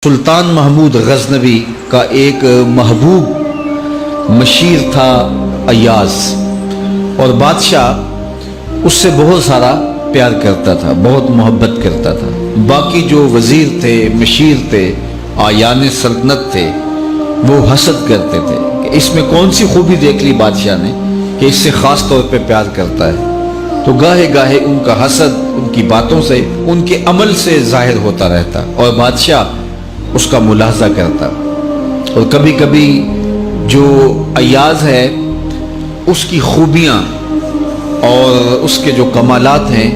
سلطان محمود غزنوی کا ایک محبوب مشیر تھا ایاز، اور بادشاہ اس سے بہت سارا پیار کرتا تھا، بہت محبت کرتا تھا۔ باقی جو وزیر تھے، مشیر تھے، آیان سلطنت تھے، وہ حسد کرتے تھے کہ اس میں کون سی خوبی دیکھ لی بادشاہ نے کہ اس سے خاص طور پہ پیار کرتا ہے۔ تو گاہے گاہے ان کا حسد ان کی باتوں سے، ان کے عمل سے ظاہر ہوتا رہتا، اور بادشاہ اس کا ملاحظہ کرتا۔ اور کبھی کبھی جو ایاز ہے اس کی خوبیاں اور اس کے جو کمالات ہیں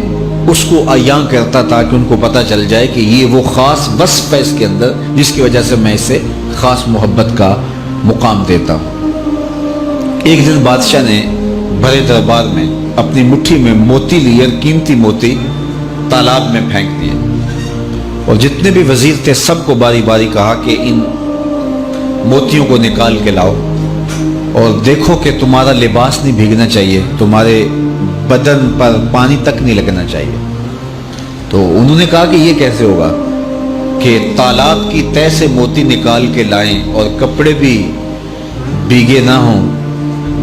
اس کو عیاں کرتا تاکہ ان کو پتہ چل جائے کہ یہ وہ خاص وصف ہے اس کے اندر جس کی وجہ سے میں اسے خاص محبت کا مقام دیتا ہوں۔ ایک دن بادشاہ نے بڑے دربار میں اپنی مٹھی میں موتی لیے، قیمتی موتی تالاب میں پھینک دیے، اور جتنے بھی وزیر تھے سب کو باری باری کہا کہ ان موتیوں کو نکال کے لاؤ، اور دیکھو کہ تمہارا لباس نہیں بھیگنا چاہیے، تمہارے بدن پر پانی تک نہیں لگنا چاہیے۔ تو انہوں نے کہا کہ یہ کیسے ہوگا کہ تالاب کی تہہ سے موتی نکال کے لائیں اور کپڑے بھی بھیگے نہ ہوں،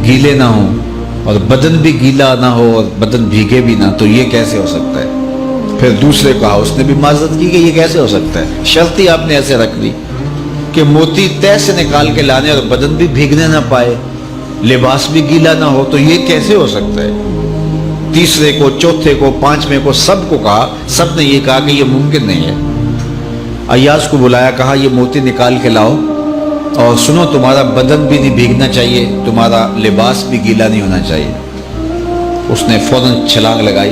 گیلے نہ ہوں، اور بدن بھی گیلا نہ ہو اور بدن بھیگے بھی نہ، تو یہ کیسے ہو سکتا ہے؟ پھر دوسرے کہا، اس نے بھی معذرت کی کہ یہ کیسے ہو سکتا ہے، شرط ہی آپ نے ایسے رکھ لی کہ موتی تہہ سے نکال کے لانے اور بدن بھی بھیگنے نہ پائے، لباس بھی گیلا نہ ہو، تو یہ کیسے ہو سکتا ہے؟ تیسرے کو، چوتھے کو، پانچویں کو، سب کو کہا، سب نے یہ کہا کہ یہ ممکن نہیں ہے۔ ایاز کو بلایا، کہا یہ موتی نکال کے لاؤ، اور سنو تمہارا بدن بھی نہیں بھیگنا چاہیے، تمہارا لباس بھی گیلا نہیں ہونا چاہیے۔ اس نے فوراً چھلانگ لگائی،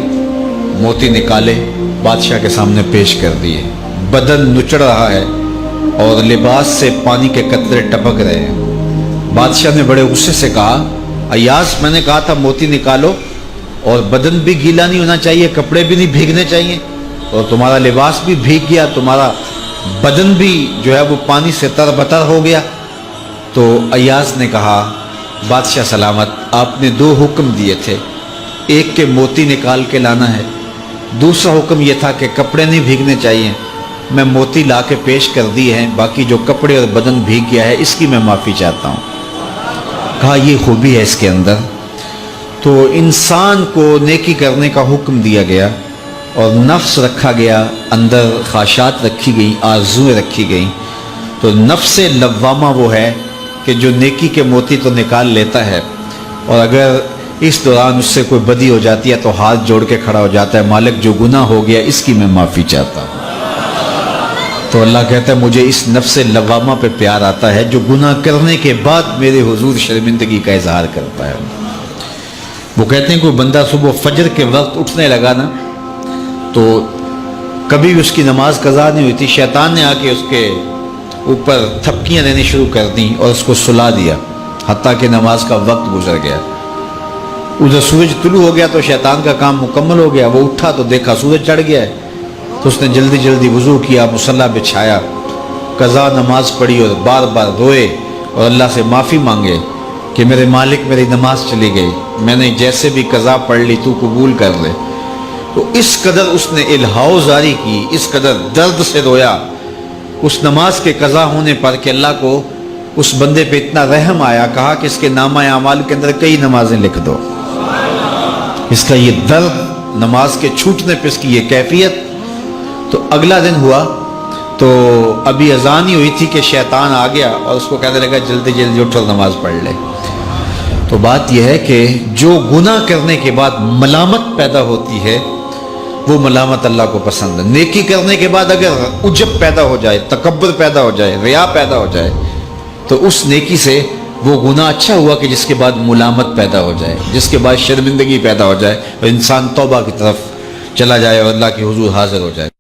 موتی نکالے، بادشاہ کے سامنے پیش کر دیے۔ بدن نچڑ رہا ہے اور لباس سے پانی کے قطرے ٹپک رہے ہیں۔ بادشاہ نے بڑے غصے سے کہا، ایاز میں نے کہا تھا موتی نکالو، اور بدن بھی گیلا نہیں ہونا چاہیے، کپڑے بھی نہیں بھیگنے چاہیے، اور تمہارا لباس بھی بھیگ گیا، تمہارا بدن بھی جو ہے وہ پانی سے تر بتر ہو گیا۔ تو ایاز نے کہا، بادشاہ سلامت، آپ نے دو حکم دیے تھے، ایک کہ موتی نکال کے لانا ہے، دوسرا حکم یہ تھا کہ کپڑے نہیں بھیگنے چاہیے۔ میں موتی لا کے پیش کر دی ہیں، باقی جو کپڑے اور بدن بھیگ گیا ہے اس کی میں معافی چاہتا ہوں۔ کہا یہ خوبی ہے اس کے اندر۔ تو انسان کو نیکی کرنے کا حکم دیا گیا، اور نفس رکھا گیا، اندر خواہشات رکھی گئیں، آرزویں رکھی گئیں۔ تو نفس لوامہ وہ ہے کہ جو نیکی کے موتی تو نکال لیتا ہے، اور اگر اس دوران اس سے کوئی بدی ہو جاتی ہے تو ہاتھ جوڑ کے کھڑا ہو جاتا ہے، مالک جو گناہ ہو گیا اس کی میں معافی چاہتا ہوں۔ تو اللہ کہتا ہے مجھے اس نفس لوامہ پہ پیار آتا ہے جو گناہ کرنے کے بعد میرے حضور شرمندگی کا اظہار کرتا ہے۔ وہ کہتے ہیں کوئی بندہ صبح فجر کے وقت اٹھنے لگا نا، تو کبھی بھی اس کی نماز قضا نہیں ہوئی تھی، شیطان نے آ کے اس کے اوپر تھپکیاں دینے شروع کر دیں اور اس کو سلا دیا، حتیٰ کہ نماز کا وقت گزر گیا۔ ادھر سورج طلوع ہو گیا تو شیطان کا کام مکمل ہو گیا، وہ اٹھا تو دیکھا سورج چڑھ گیا ہے، تو اس نے جلدی جلدی وضو کیا، مصلی بچھایا، قضا نماز پڑھی، اور بار بار روئے اور اللہ سے معافی مانگے کہ میرے مالک میری نماز چلی گئی، میں نے جیسے بھی قضا پڑھ لی تو قبول کر لے۔ تو اس قدر اس نے الہاؤ زاری کی، اس قدر درد سے رویا اس نماز کے قضا ہونے پر کہ اللہ کو اس بندے پہ اتنا رحم آیا، کہا کہ اس کے نامہ اعمال کے اندر کئی نمازیں لکھ دو۔ اس کا یہ درد، نماز کے چھوٹنے پہ اس کی یہ کیفیت۔ تو اگلا دن ہوا تو ابھی اذان ہی ہوئی تھی کہ شیطان آ گیا اور اس کو کہنے لگا جلدی جلدی اٹھ اور نماز پڑھ لے۔ تو بات یہ ہے کہ جو گناہ کرنے کے بعد ملامت پیدا ہوتی ہے وہ ملامت اللہ کو پسند ہے۔ نیکی کرنے کے بعد اگر عجب پیدا ہو جائے، تکبر پیدا ہو جائے، ریا پیدا ہو جائے، تو اس نیکی سے وہ گناہ اچھا ہوا کہ جس کے بعد ملامت پیدا ہو جائے، جس کے بعد شرمندگی پیدا ہو جائے، اور انسان توبہ کی طرف چلا جائے اور اللہ کے حضور حاضر ہو جائے۔